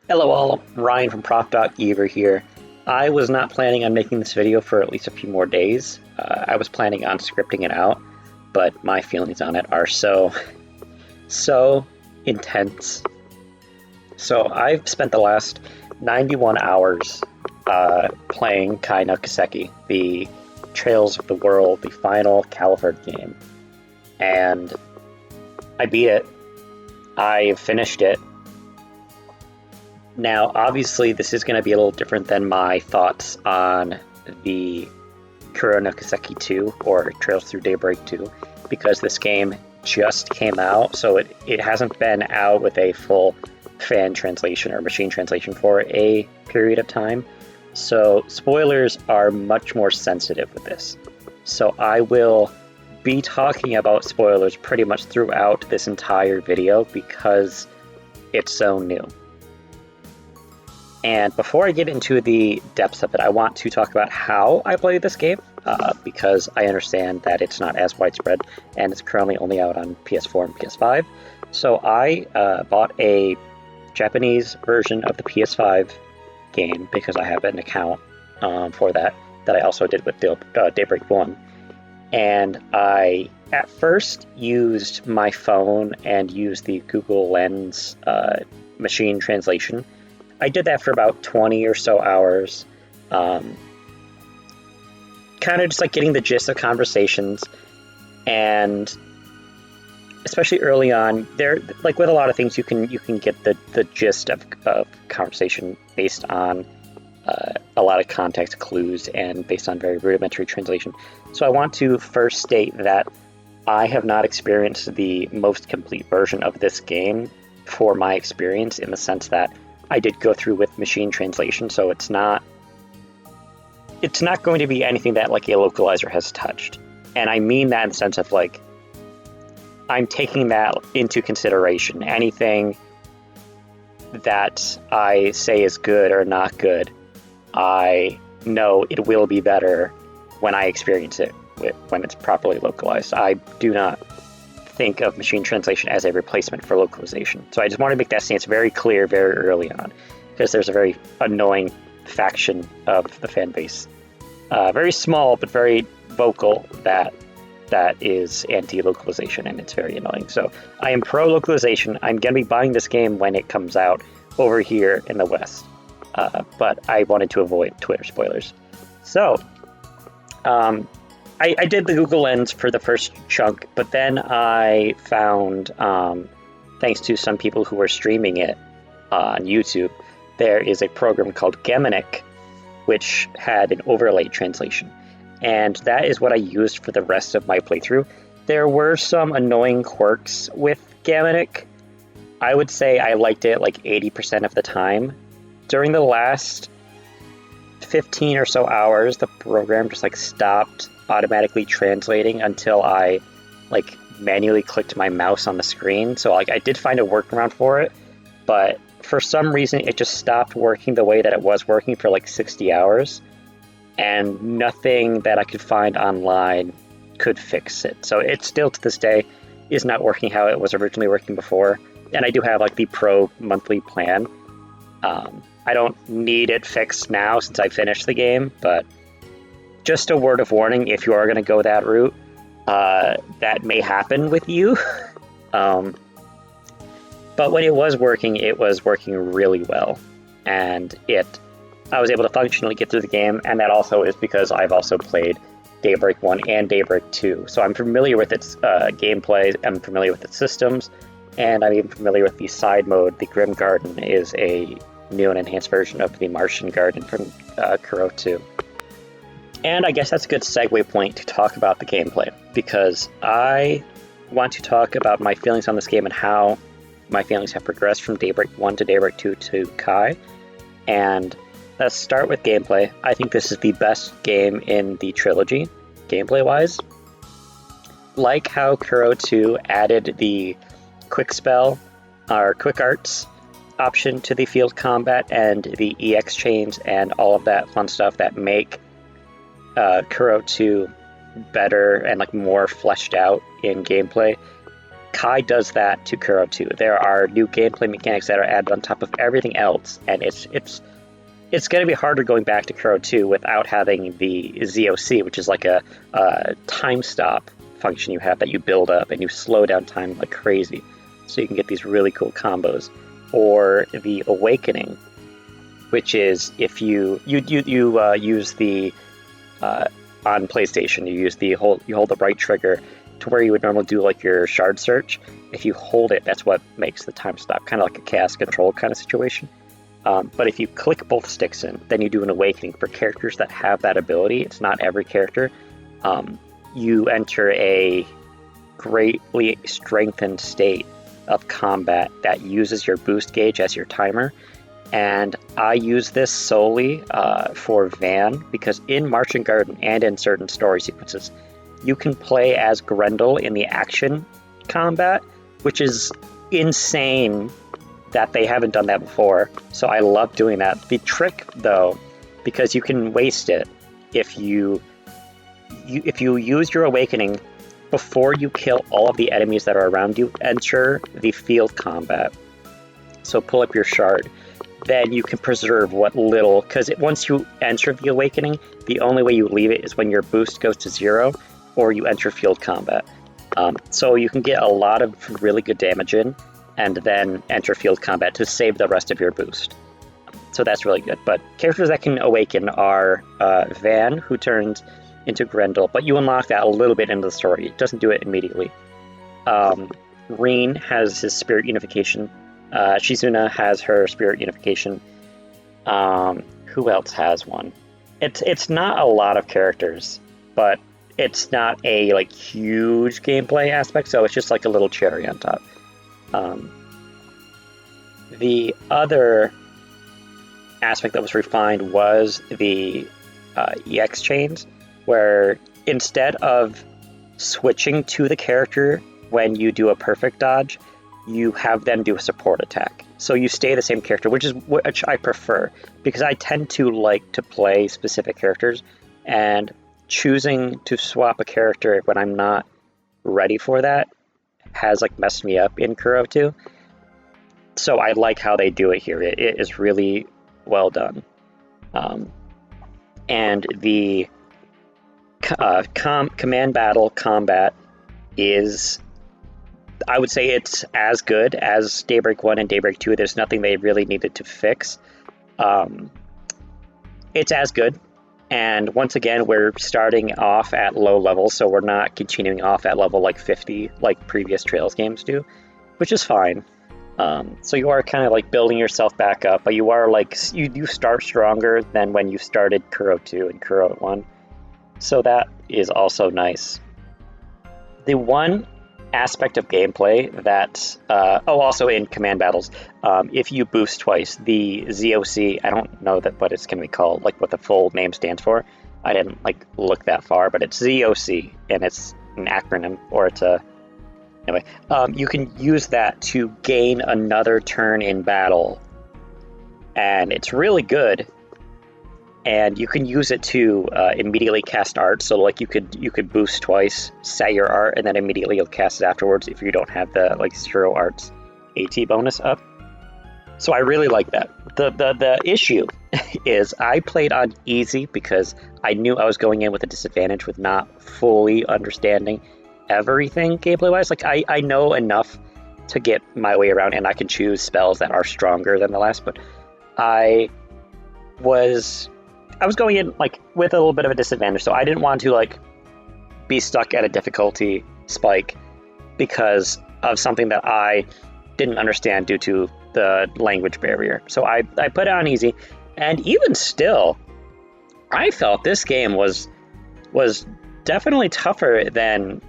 Hello all, Ryan from Prof.Geaver here. I was not planning on making this video for at least a few more days. I was planning on scripting it out, but my feelings on it are so intense. So I've spent the last 91 hours playing Kai no Kiseki, the Trails of the World, the final Calvard game. And I beat it. I finished it. Now, obviously, this is going to be a little different than my thoughts on the Kuro no Kiseki 2 or Trails Through Daybreak 2, because this game just came out, so it hasn't been out with a full fan translation or machine translation for a period of time. So spoilers are much more sensitive with this. So I will be talking about spoilers pretty much throughout this entire video because it's so new. And before I get into the depths of it, I want to talk about how I play this game, because I understand that it's not as widespread, and it's currently only out on PS4 and PS5. So I bought a Japanese version of the PS5 game, because I have an account for that I also did with Daybreak 1. And I, at first, used my phone and used the Google Lens machine translation. I did that for about 20 or so hours, kind of just like getting the gist of conversations, and especially early on, there, like with a lot of things, you can get the gist of conversation based on a lot of context clues and based on very rudimentary translation. So I want to first state that I have not experienced the most complete version of this game for my experience, in the sense that I did go through with machine translation, so it's not going to be anything that like a localizer has touched. And I mean that in the sense of like, I'm taking that into consideration. Anything that I say is good or not good, I know it will be better when I experience it, when it's properly localized. I do not think of machine translation as a replacement for localization. So I just want to make that stance very clear very early on, because there's a very annoying faction of the fan base, very small but very vocal, that is anti-localization, and it's very annoying. So I am pro-localization. I'm going to be buying this game when it comes out over here in the West, but I wanted to avoid Twitter spoilers. So I did the Google Lens for the first chunk, but then I found, thanks to some people who were streaming it on YouTube, there is a program called Geminic, which had an overlay translation. And that is what I used for the rest of my playthrough. There were some annoying quirks with Geminic. I would say I liked it like 80% of the time. During the last 15 or so hours, the program just like stopped automatically translating until I like manually clicked my mouse on the screen. So like I did find a workaround for it, but for some reason it just stopped working the way that it was working for like 60 hours, and nothing that I could find online could fix it. So it still to this day is not working how it was originally working before. And I do have like the pro monthly plan. I don't need it fixed now since I finished the game, but just a word of warning, if you are going to go that route, that may happen with you. But when it was working really well. And I was able to functionally get through the game, and that also is because I've also played Daybreak 1 and Daybreak 2. So I'm familiar with its gameplay, I'm familiar with its systems, and I'm even familiar with the side mode. The Grim Garden is a new and enhanced version of the Martian Garden from Kuro 2. And I guess that's a good segue point to talk about the gameplay, because I want to talk about my feelings on this game and how my feelings have progressed from Daybreak 1 to Daybreak 2 to Kai. And let's start with gameplay. I think this is the best game in the trilogy, gameplay-wise. Like how Kuro 2 added the quick spell, or quick arts option to the field combat, and the EX chains and all of that fun stuff that make Kuro 2 better and like more fleshed out in gameplay. Kai does that to Kuro 2. There are new gameplay mechanics that are added on top of everything else, and it's going to be harder going back to Kuro 2 without having the ZOC, which is like a time stop function you have that you build up and you slow down time like crazy, so you can get these really cool combos. Or the Awakening, which is if you use the on PlayStation, you hold the right trigger to where you would normally do like your shard search. If you hold it, that's what makes the time stop, kind of like a chaos control kind of situation. But if you click both sticks in, then you do an Awakening. For characters that have that ability, it's not every character, you enter a greatly strengthened state of combat that uses your boost gauge as your timer. And I use this solely for Van, because in Marching Garden and in certain story sequences, you can play as Grendel in the action combat, which is insane that they haven't done that before. So I love doing that. The trick, though, because you can waste it if you use your Awakening before you kill all of the enemies that are around you, enter the field combat. So pull up your shard. Then you can preserve what little, because once you enter the Awakening, the only way you leave it is when your boost goes to 0 or you enter field combat. So you can get a lot of really good damage in and then enter field combat to save the rest of your boost. So that's really good. But characters that can awaken are Van, who turns into Grendel, but you unlock that a little bit into the story. It doesn't do it immediately. Reen has his spirit unification. Shizuna has her spirit unification. Who else has one? It's not a lot of characters, but it's not a like huge gameplay aspect, so it's just like a little cherry on top. The other aspect that was refined was the EX chains, where instead of switching to the character when you do a perfect dodge, you have them do a support attack. So you stay the same character, which I prefer, because I tend to like to play specific characters, and choosing to swap a character when I'm not ready for that has like messed me up in Kuro 2. So I like how they do it here. It is really well done. And the command battle combat is, I would say it's as good as Daybreak 1 and Daybreak 2. There's nothing they really needed to fix. It's as good. And once again, we're starting off at low level, so we're not continuing off at level like 50 like previous Trails games do, which is fine. So you are kind of like building yourself back up, but you are like, you start stronger than when you started Kuro 2 and Kuro 1. So that is also nice. The one aspect of gameplay that, also in command battles, if you boost twice, the ZOC, I don't know what it's going to be called, like what the full name stands for. I didn't like look that far, but it's ZOC, and it's an acronym, or it's a, anyway, you can use that to gain another turn in battle, and it's really good. And you can use it to immediately cast art. So like you could boost twice, set your art, and then immediately you'll cast it afterwards if you don't have the like 0 arts AT bonus up. So I really like that. The issue is I played on easy because I knew I was going in with a disadvantage with not fully understanding everything gameplay wise. Like I know enough to get my way around, and I can choose spells that are stronger than the last, but I was going in like with a little bit of a disadvantage, so I didn't want to like be stuck at a difficulty spike because of something that I didn't understand due to the language barrier. So I put it on easy, and even still, I felt this game was definitely tougher than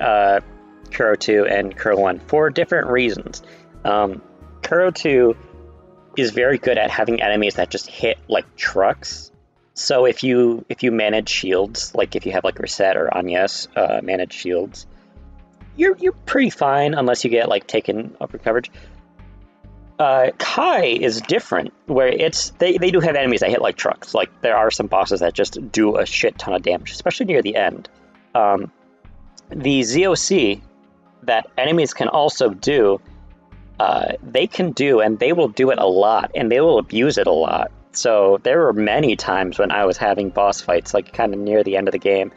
Kuro 2 and Kuro 1 for different reasons. Kuro 2 is very good at having enemies that just hit like trucks. So if you manage shields, like if you have like Reset or Agnes manage shields, you're pretty fine unless you get like taken over coverage. Kai is different, where they do have enemies that hit like trucks. Like there are some bosses that just do a shit ton of damage, especially near the end. The ZOC, that enemies can also do, they can do, and they will do it a lot, and they will abuse it a lot. So there were many times when I was having boss fights, like kind of near the end of the game,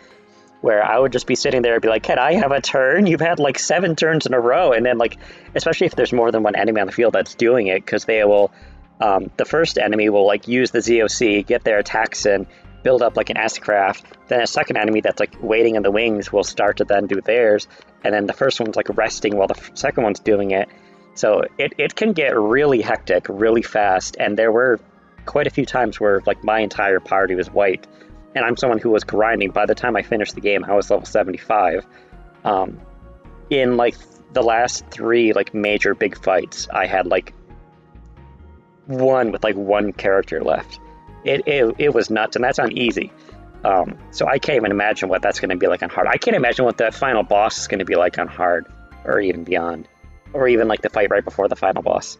where I would just be sitting there and be like, can I have a turn? You've had like 7 turns in a row. And then like, especially if there's more than one enemy on the field that's doing it, because they will, the first enemy will like use the ZOC, get their attacks in, build up like an S-craft. Then a second enemy that's like waiting in the wings will start to then do theirs. And then the first one's like resting while the second one's doing it. So it can get really hectic really fast. And there were quite a few times where like my entire party was wiped, and I'm someone who was grinding. By the time I finished the game, I was level 75. In like the last 3 like major big fights, I had like one with like 1 character left. It was nuts, and that's on easy. So I can't even imagine what that's going to be like on hard. I can't imagine what the final boss is going to be like on hard, or even beyond, or even like the fight right before the final boss.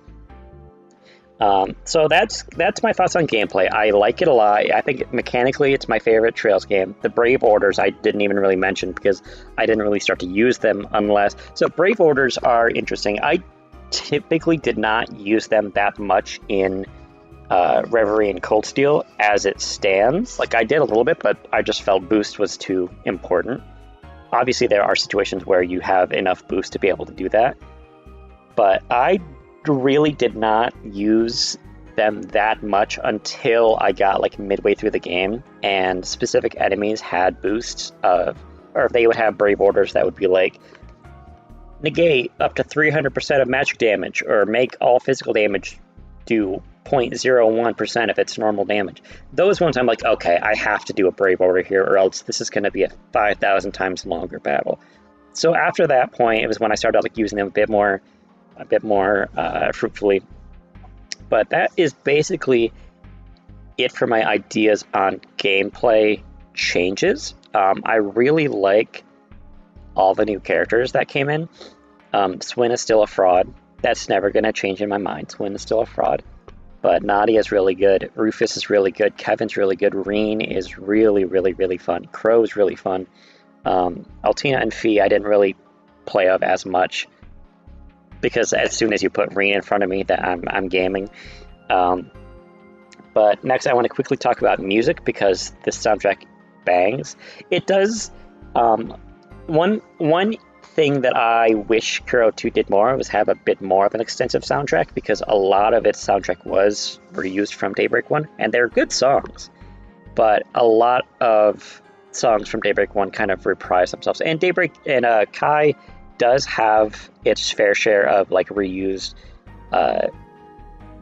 So that's my thoughts on gameplay. I like it a lot. I think mechanically it's my favorite Trails game. The Brave Orders I didn't even really mention because I didn't really start to use them unless... So Brave Orders are interesting. I typically did not use them that much in Reverie and Cold Steel as it stands. Like I did a little bit, but I just felt boost was too important. Obviously there are situations where you have enough boost to be able to do that. But I really did not use them that much until I got like midway through the game and specific enemies had boosts of, or if they would have Brave Orders that would be like negate up to 300% of magic damage, or make all physical damage do 0.01% of its normal damage. Those ones I'm like, okay, I have to do a Brave Order here, or else this is going to be a 5,000 times longer battle. So after that point, it was when I started like using them a bit more fruitfully. But that is basically it for my ideas on gameplay changes. I really like all the new characters that came in. Swin is still a fraud. That's never going to change in my mind. Swin is still a fraud. But Nadia is really good. Rufus is really good. Kevin's really good. Reen is really, really, really fun. Crow's really fun. Altina and Fee I didn't really play of as much, because as soon as you put Reen in front of me, that I'm gaming. But next I want to quickly talk about music, because this soundtrack bangs. It does. One thing that I wish Kuro 2 did more was have a bit more of an extensive soundtrack, because a lot of its soundtrack was reused from Daybreak 1, and they're good songs. But a lot of songs from Daybreak 1 kind of reprise themselves. And Daybreak and Kai does have its fair share of like reused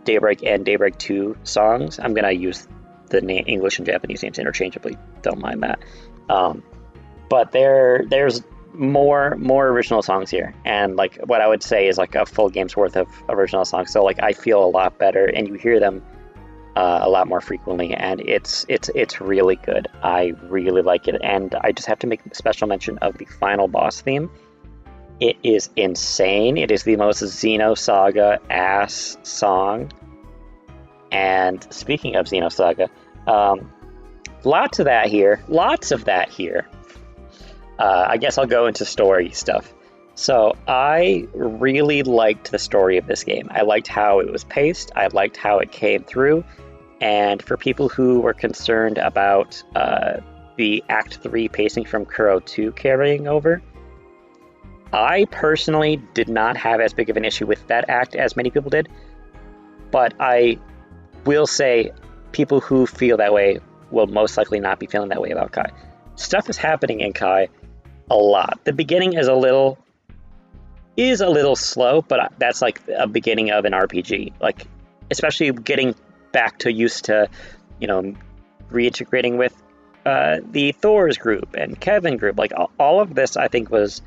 Daybreak and Daybreak 2 songs. I'm gonna use the English and Japanese names interchangeably, don't mind that. But there's more original songs here, and like what I would say is like a full game's worth of original songs. So like I feel a lot better, and you hear them a lot more frequently, and it's really good. I really like it, and I just have to make a special mention of the final boss theme. It is insane. It is the most Xenosaga ass song. And speaking of Xenosaga, lots of that here. I guess I'll go into story stuff. So I really liked the story of this game. I liked how it was paced. I liked how it came through. And for people who were concerned about the Act 3 pacing from Kuro 2 carrying over, I personally did not have as big of an issue with that act as many people did, but I will say people who feel that way will most likely not be feeling that way about Kai. Stuff is happening in Kai a lot. The beginning is a little slow, but that's like a beginning of an RPG. Like, especially getting back to used to, reintegrating with the Thor's group and Kevin group. Like all of this, I think was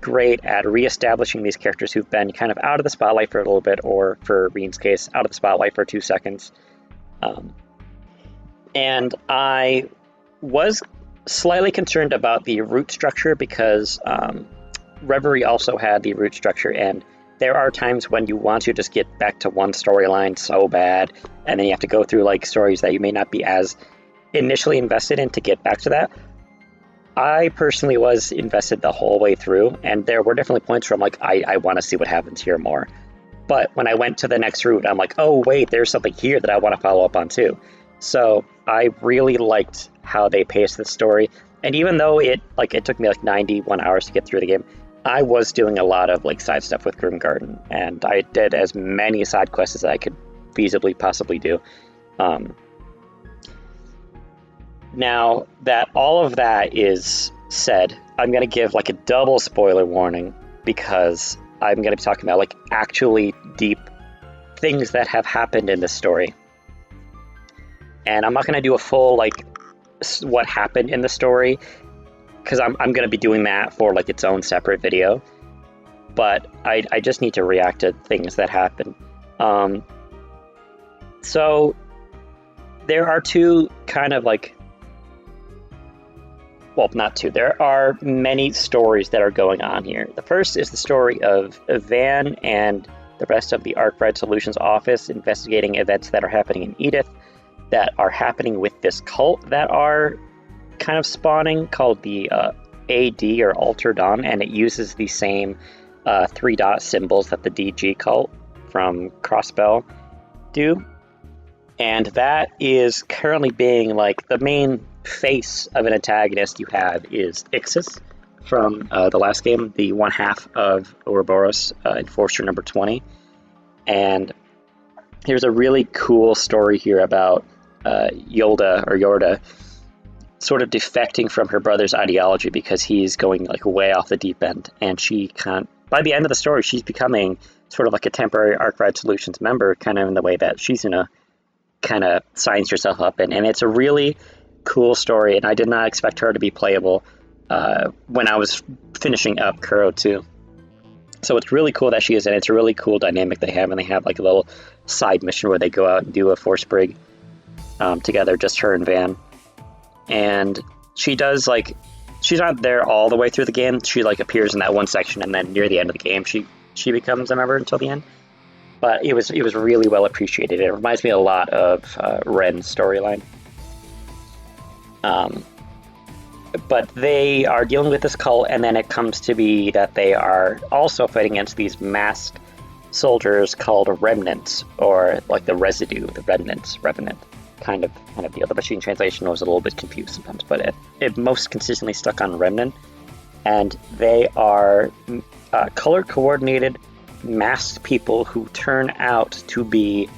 great at reestablishing these characters who've been kind of out of the spotlight for a little bit, or for Reen's case, out of the spotlight for 2 seconds. And I was slightly concerned about the route structure, because Reverie also had the route structure, and there are times when you want to just get back to one storyline so bad, and then you have to go through like stories that you may not be as initially invested in to get back to that. I personally was invested the whole way through, and there were definitely points where I'm like, I want to see what happens here more. But when I went to the next route, I'm like, oh wait, there's something here that I want to follow up on too. So I really liked how they paced the story. And even though it took me like 91 hours to get through the game, I was doing a lot of like side stuff with Grim Garden, and I did as many side quests as I could feasibly possibly do. Now that all of that is said, I'm going to give like a double spoiler warning because I'm going to be talking about like actually deep things that have happened in this story. And I'm not going to do a full like what happened in the story because I'm going to be doing that for like its own separate video. But I just need to react to things that happen. So there are two kind of like, well, not two. There are many stories that are going on here. The first is the story of Van and the rest of the Arkwright Solutions office investigating events that are happening in Edith, that are happening with this cult that are kind of spawning, called the AD or Alter Dawn, and it uses the same 3-dot symbols that the DG cult from Crossbell do. And that is currently being like the main face of an antagonist you have is Ixis from the last game, the one half of Ouroboros, Enforcer number 20. And here's a really cool story here about Yorda sort of defecting from her brother's ideology because he's going like way off the deep end, and she can't. By the end of the story, she's becoming sort of like a temporary Arkwright Solutions member, kind of in the way that she's gonna kind of signs herself up in. And it's a really cool story, and I did not expect her to be playable when I was finishing up Kuro 2. So it's really cool that she is in it. It's a really cool dynamic they have, and they have like a little side mission where they go out and do a force brig together, just her and Van. And she does like, she's not there all the way through the game. She like appears in that one section, and then near the end of the game she becomes a member until the end. But it was really well appreciated. It reminds me a lot of Ren's storyline. But they are dealing with this cult, and then it comes to be that they are also fighting against these masked soldiers called remnants, or like the residue, the revenant kind of deal. The machine translation was a little bit confused sometimes, but it most consistently stuck on remnant. And they are color coordinated masked people who turn out to be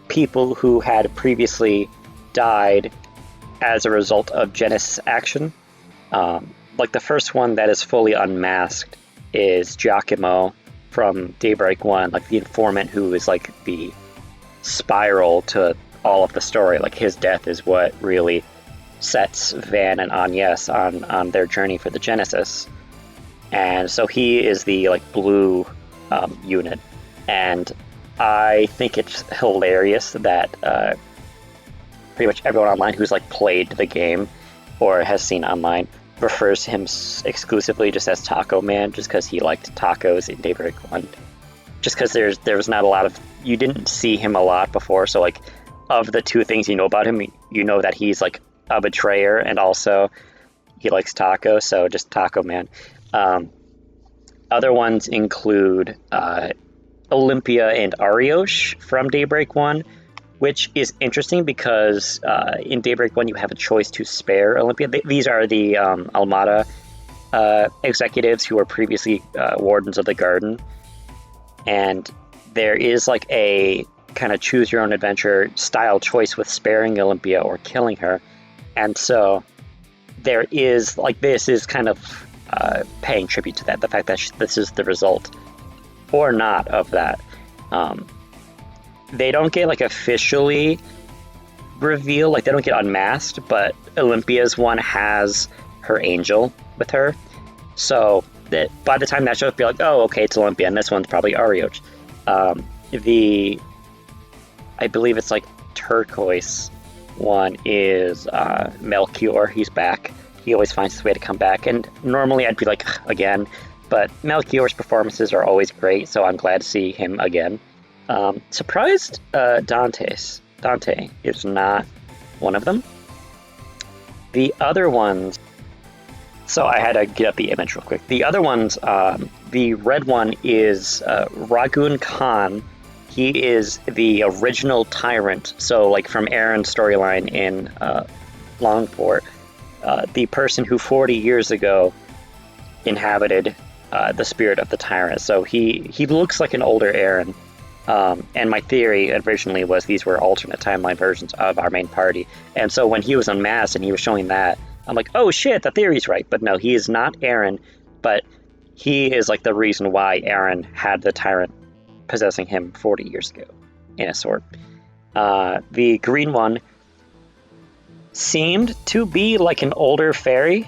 people who had previously died as a result of Genesis action. Like the first one that is fully unmasked is Giacomo from Daybreak 1, like the informant who is like the spiral to all of the story. Like his death is what really sets Van and Agnes on their journey for the Genesis. And so he is the like blue unit. And I think it's hilarious that pretty much everyone online who's like played the game or has seen online refers to him exclusively just as Taco Man, just because he liked tacos in Daybreak 1. Just because there was not a lot of, you didn't see him a lot before, so like of the two things you know about him, you know that he's like a betrayer and also he likes tacos, so just Taco Man. Other ones include Olympia and Ariosh from Daybreak 1, which is interesting because in Daybreak 1 you have a choice to spare Olympia. These are the Almada executives who were previously wardens of the garden. And there is like a kind of choose your own adventure style choice with sparing Olympia or killing her. And so there is like, this is kind of paying tribute to that, the fact that this is the result or not of that. They don't get like officially revealed, like they don't get unmasked, but Olympia's one has her angel with her. So that by the time that shows, be like, oh, okay, it's Olympia, and this one's probably Arioch. I believe it's like turquoise one is Melchior. He's back. He always finds his way to come back, and normally I'd be like, again, but Melchior's performances are always great, so I'm glad to see him again. Surprised Dante is not one of them. The other ones So I had to get up the image real quick. The other ones, the red one is Ragun Khan. He is the original tyrant. So, like from Aaron's storyline in Longport, the person who 40 years ago inhabited the spirit of the tyrant. So he looks like an older Aaron. And my theory originally was these were alternate timeline versions of our main party. And so when he was unmasked and he was showing that, I'm like, oh shit, the theory's right. But no, he is not Aaron, but he is like the reason why Aaron had the tyrant possessing him 40 years ago, in a sort. The green one seemed to be like an older fairy.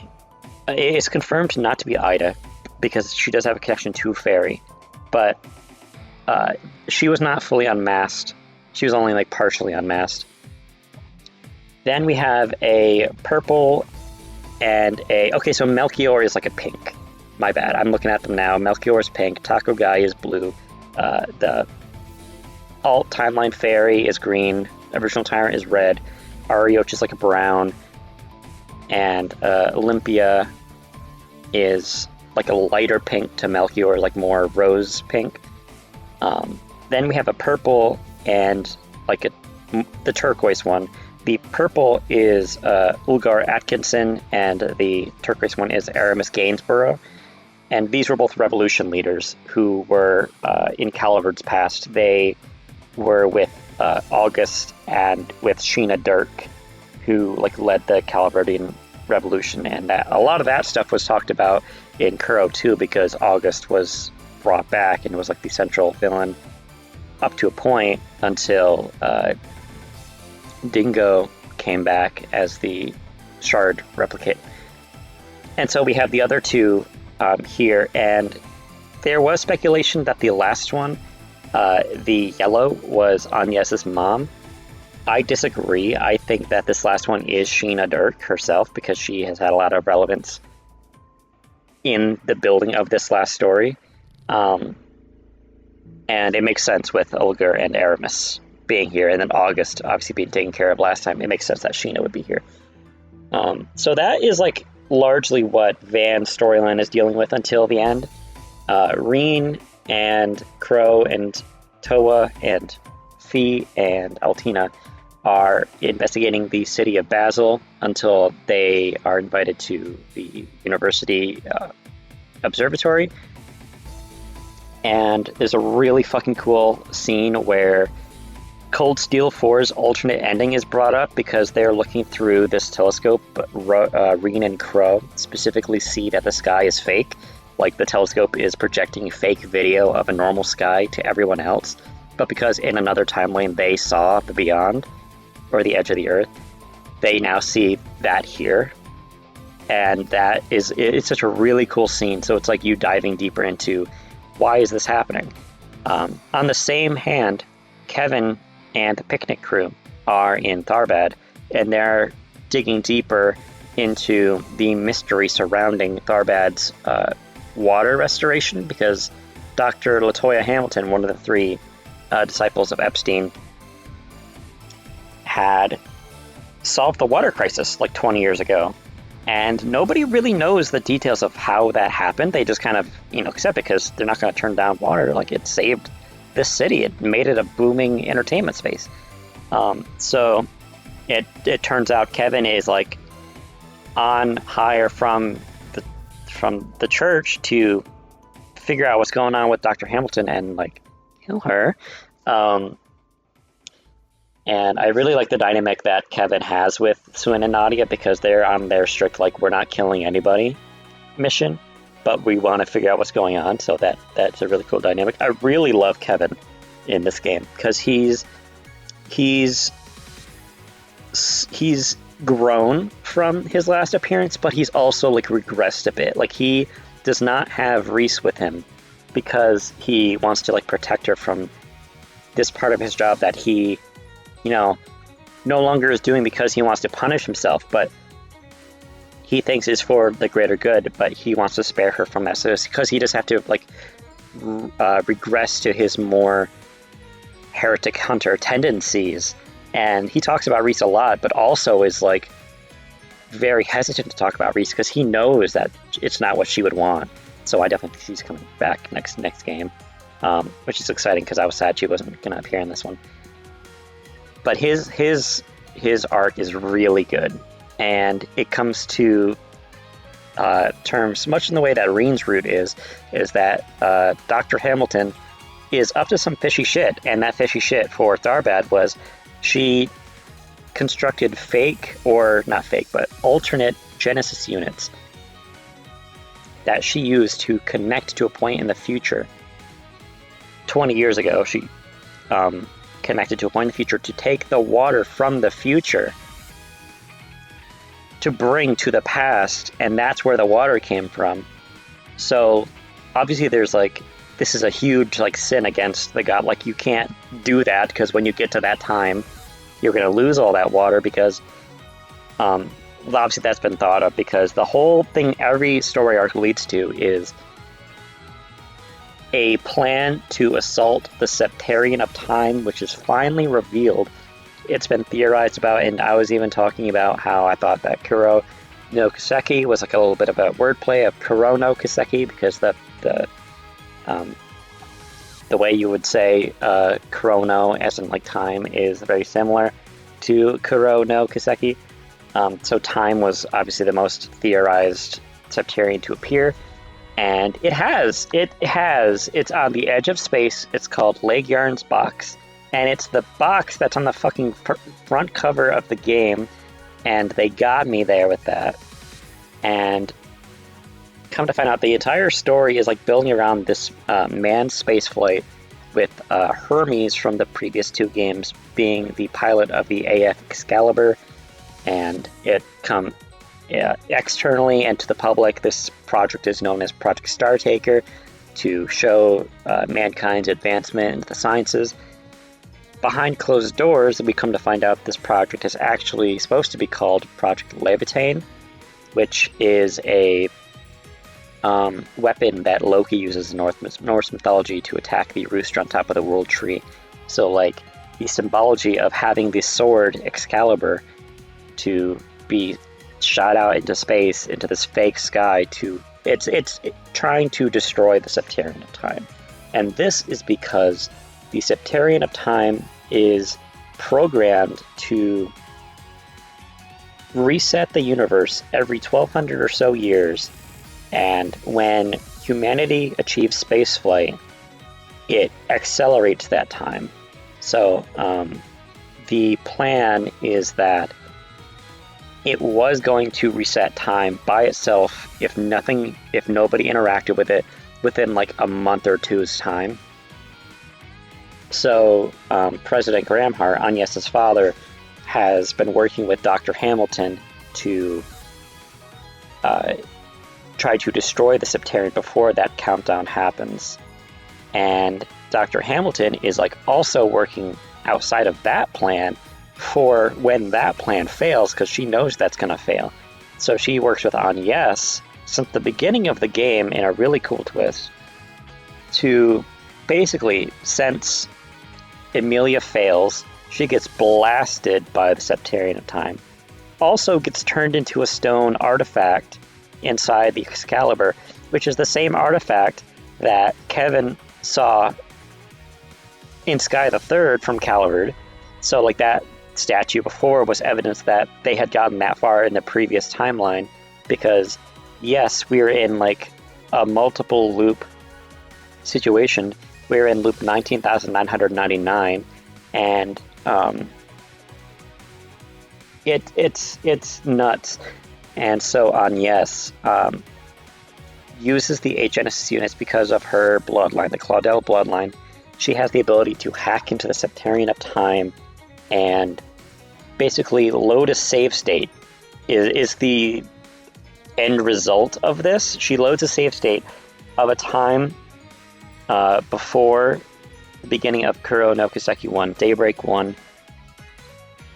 It's confirmed not to be Ida, because she does have a connection to fairy, but she was not fully unmasked. She was only like partially unmasked. Then we have a purple and okay, so Melchior is like a pink. My bad. I'm looking at them now. Melchior is pink. Taco Guy is blue. The alt timeline fairy is green. Original tyrant is red. Arioch is like a brown. And Olympia is like a lighter pink to Melchior, like more rose pink. Then we have a purple and like the turquoise one. The purple is Ulgar Atkinson, and the turquoise one is Aramis Gainsborough. And these were both revolution leaders who were in Calivard's past. They were with August and with Sheena Dirk, who like led the Calivardian revolution. And a lot of that stuff was talked about in Kuro too, because August was brought back and was like the central villain up to a point until Dingo came back as the shard replicate. And so we have the other two here, and there was speculation that the last one, the yellow, was Agnes's mom. I disagree. I think that this last one is Sheena Dirk herself, because she has had a lot of relevance in the building of this last story. And it makes sense with Ulgar and Aramis being here, and then August obviously being taken care of last time. It makes sense that Sheena would be here. So that is like largely what Van's storyline is dealing with until the end. Reen and Crow and Toa and Fee and Altina are investigating the city of Basel until they are invited to the university observatory. And there's a really fucking cool scene where Cold Steel 4's alternate ending is brought up because they're looking through this telescope. Reen and Crow specifically see that the sky is fake. Like the telescope is projecting fake video of a normal sky to everyone else. But because in another timeline they saw the beyond, or the edge of the earth, they now see that here. And it's such a really cool scene. So it's like you diving deeper into why is this happening? On the same hand, Kevin and the picnic crew are in Tharbad, and they're digging deeper into the mystery surrounding Tharbad's water restoration, because Dr. LaToya Hamilton, one of the three disciples of Epstein, had solved the water crisis like 20 years ago. And nobody really knows the details of how that happened. They just kind of, accept it because they're not going to turn down water. Like, it saved this city. It made it a booming entertainment space. So it turns out Kevin is like on hire from the church to figure out what's going on with Dr. Hamilton and like kill her. And I really like the dynamic that Kevin has with Swin and Nadia, because they're on their strict, like, we're not killing anybody mission, but we want to figure out what's going on. So that's a really cool dynamic. I really love Kevin in this game because he's grown from his last appearance, but he's also like regressed a bit. Like, he does not have Reese with him because he wants to like protect her from this part of his job that he no longer is doing because he wants to punish himself, but he thinks is for the greater good, but he wants to spare her from that. So it's because he just have to like regress to his more heretic hunter tendencies. And he talks about Reese a lot, but also is like very hesitant to talk about Reese because he knows that it's not what she would want. So I definitely think she's coming back next game, which is exciting because I was sad she wasn't going to appear in this one. But his arc is really good, and it comes to terms much in the way that Reen's route is that Dr. Hamilton is up to some fishy shit, and that fishy shit for Tharbad was she constructed alternate Genesis units that she used to connect to a point in the future. 20 years ago, she connected to a point in the future to take the water from the future to bring to the past, and that's where the water came from. So obviously there's like, this is a huge like sin against the god. Like, you can't do that because when you get to that time, you're going to lose all that water because obviously that's been thought of, because the whole thing every story arc leads to is a plan to assault the Septarian of Time, which is finally revealed. It's been theorized about, and I was even talking about how I thought that Kuro no Kiseki was like a little bit of a wordplay of Kuro no Kiseki, because the way you would say Chrono, as in like time, is very similar to Kuro no Kiseki. So time was obviously the most theorized Septarian to appear, and it's on the edge of space. It's called Leegyarn's box, and it's the box that's on the fucking front cover of the game, and they got me there with that. And come to find out, the entire story is like building around this manned spaceflight with Hermes from the previous two games being the pilot of the AF Excalibur, and externally and to the public, this project is known as Project Startaker, to show mankind's advancement into the sciences. Behind closed doors, we come to find out this project is actually supposed to be called Project Levitain, which is a weapon that Loki uses in Norse mythology to attack the rooster on top of the world tree. So, like, the symbology of having the sword Excalibur to be shot out into space, into this fake sky, it's trying to destroy the Septarian of Time. And this is because the Septarian of Time is programmed to reset the universe every 1200 or so years, and when humanity achieves spaceflight, it accelerates that time. So the plan is that it was going to reset time by itself if nobody interacted with it within like a month or two's time. So President Gramhart, Agnes's father, has been working with Dr. Hamilton to try to destroy the Septarian before that countdown happens. And Dr. Hamilton is like also working outside of that plan for when that plan fails, because she knows that's going to fail. So she works with Agnes since the beginning of the game in a really cool twist to basically, since Emilia fails, she gets blasted by the Septarian of Time. Also gets turned into a stone artifact inside the Excalibur, which is the same artifact that Kevin saw in Sky the Third from Calvard. So like that statue before was evidence that they had gotten that far in the previous timeline, because yes, we were in like a multiple loop situation. We were in loop 19,999, and it's nuts. And so Agnes uses the 8 Genesis units because of her bloodline, the Claudel bloodline. She has the ability to hack into the Septarian of Time and basically load a save state is the end result of this. She loads a save state of a time before the beginning of Kuro no Kiseki 1, Daybreak 1,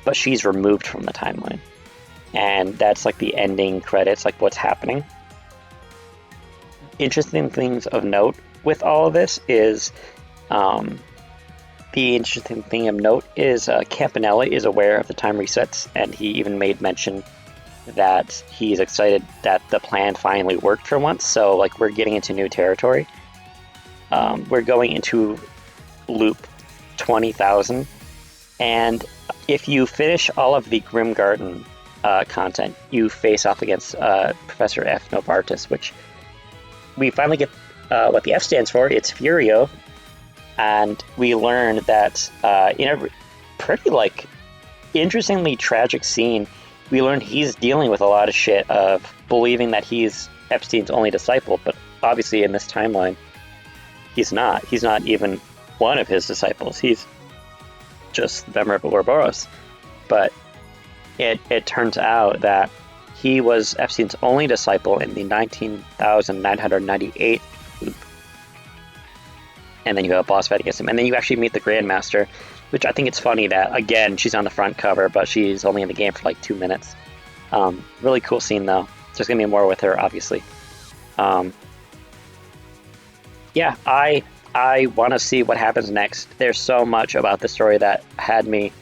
but she's removed from the timeline. And that's like the ending credits, like what's happening. Interesting things of note with all of this is Campanella is aware of the time resets, and he even made mention that he's excited that the plan finally worked for once. So like we're getting into new territory. We're going into loop 20,000, and if you finish all of the Grim Garden content, you face off against Professor F. Novartis, which we finally get what the F stands for. It's Furio, and we learn that in a pretty like interestingly tragic scene, we learn he's dealing with a lot of shit of believing that he's Epstein's only disciple, but obviously in this timeline, he's not. He's not even one of his disciples. He's just Venerable Ouroboros. But it turns out that he was Epstein's only disciple in the 19,998 loop. And then you have a boss fight against him. And then you actually meet the Grandmaster, which I think it's funny that, again, she's on the front cover, but she's only in the game for like 2 minutes. Really cool scene, though. There's going to be more with her, obviously. Yeah, I want to see what happens next. There's so much about the story that had me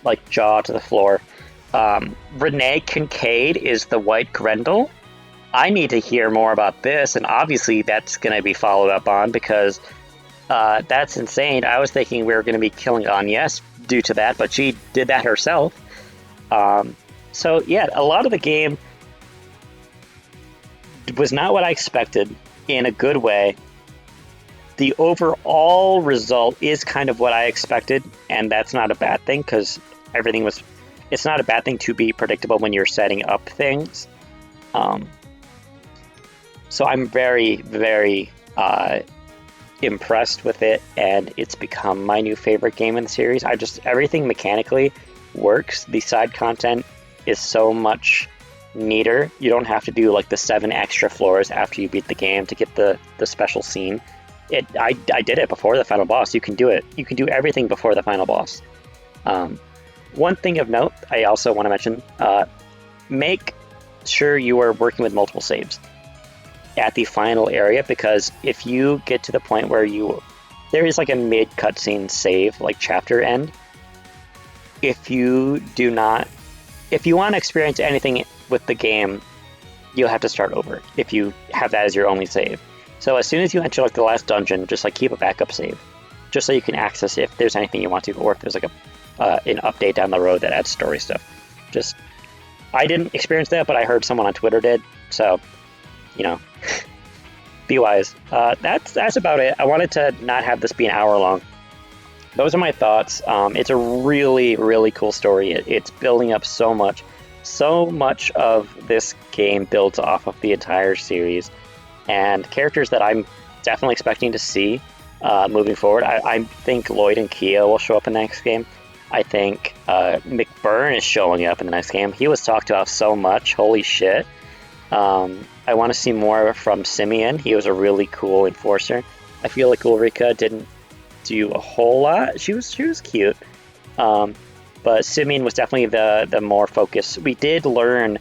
like jaw to the floor. Renee Kincaid is the White Grendel. I need to hear more about this, and obviously that's going to be followed up on because that's insane. I was thinking we were going to be killing Agnes due to that, but she did that herself. So yeah, a lot of the game was not what I expected in a good way. The overall result is kind of what I expected, and that's not a bad thing because everything was... It's not a bad thing to be predictable when you're setting up things. So I'm very, very impressed with it, and it's become my new favorite game in the series. Everything mechanically works. The side content is so much neater. You don't have to do like the 7 extra floors after you beat the game to get the special scene. I did it before the final boss. You can do it. You can do everything before the final boss. One thing of note, I also want to mention, make sure you are working with multiple saves at the final area, because if you get to the point where there is like a mid cutscene save, like chapter end, if you want to experience anything with the game, you'll have to start over if you have that as your only save. So as soon as you enter like the last dungeon, just like keep a backup save, just so you can access if there's anything you want to, or if there's like an update down the road that adds story stuff. I didn't experience that, but I heard someone on Twitter did, so be wise. That's about it. I wanted to not have this be an hour long. Those are my thoughts. It's a really, really cool story. It's building up so much. So much of this game builds off of the entire series, and characters that I'm definitely expecting to see moving forward. I think Lloyd and Kia will show up in the next game. I think McBurn is showing up in the next game. He was talked about so much. Holy shit. I want to see more from Simeon. He was a really cool enforcer. I feel like Ulrika didn't do a whole lot. She was cute. But Simeon was definitely the more focused. We did learn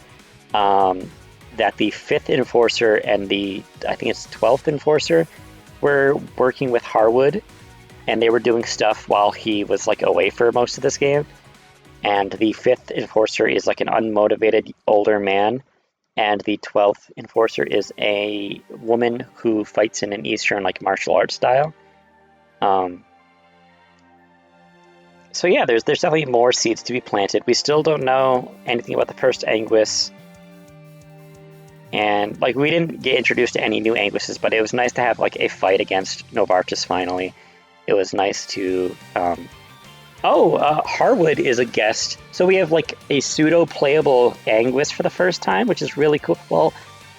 that the 5th Enforcer and I think it's 12th Enforcer were working with Harwood, and they were doing stuff while he was like away for most of this game. And the 5th Enforcer is like an unmotivated older man, and the 12th Enforcer is a woman who fights in an Eastern like martial arts style. So yeah, there's definitely more seeds to be planted. We still don't know anything about the first Anguis. And like we didn't get introduced to any new Anguisses, but it was nice to have like a fight against Novartis finally. It was nice to Harwood is a guest. So we have like a pseudo-playable Anguis for the first time, which is really cool. Well,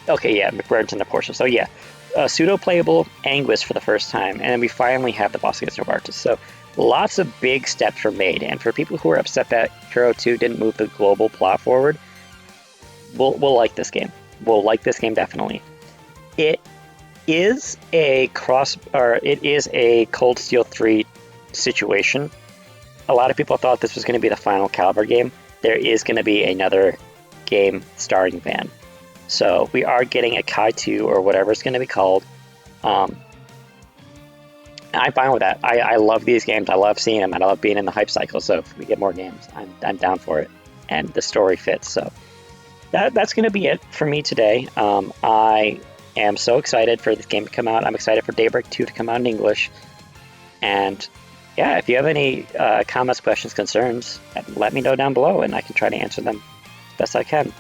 okay, yeah, McBurn's in the Porsche. So yeah, a pseudo-playable Anguis for the first time. And then we finally have the boss against Novartis. So lots of big steps were made. And for people who are upset that Hero 2 didn't move the global plot forward, we'll like this game. We'll like this game definitely. It is a Cold Steel 3 situation. A lot of people thought this was going to be the final Caliber game. There is going to be another game starring Van. So we are getting a Kai 2 or whatever it's going to be called. I'm fine with that. I love these games. I love seeing them, and I love being in the hype cycle. So if we get more games, I'm down for it. And the story fits. So that's going to be it for me today. I am so excited for this game to come out. I'm excited for Daybreak 2 to come out in English. And yeah, if you have any comments, questions, concerns, let me know down below and I can try to answer them best I can.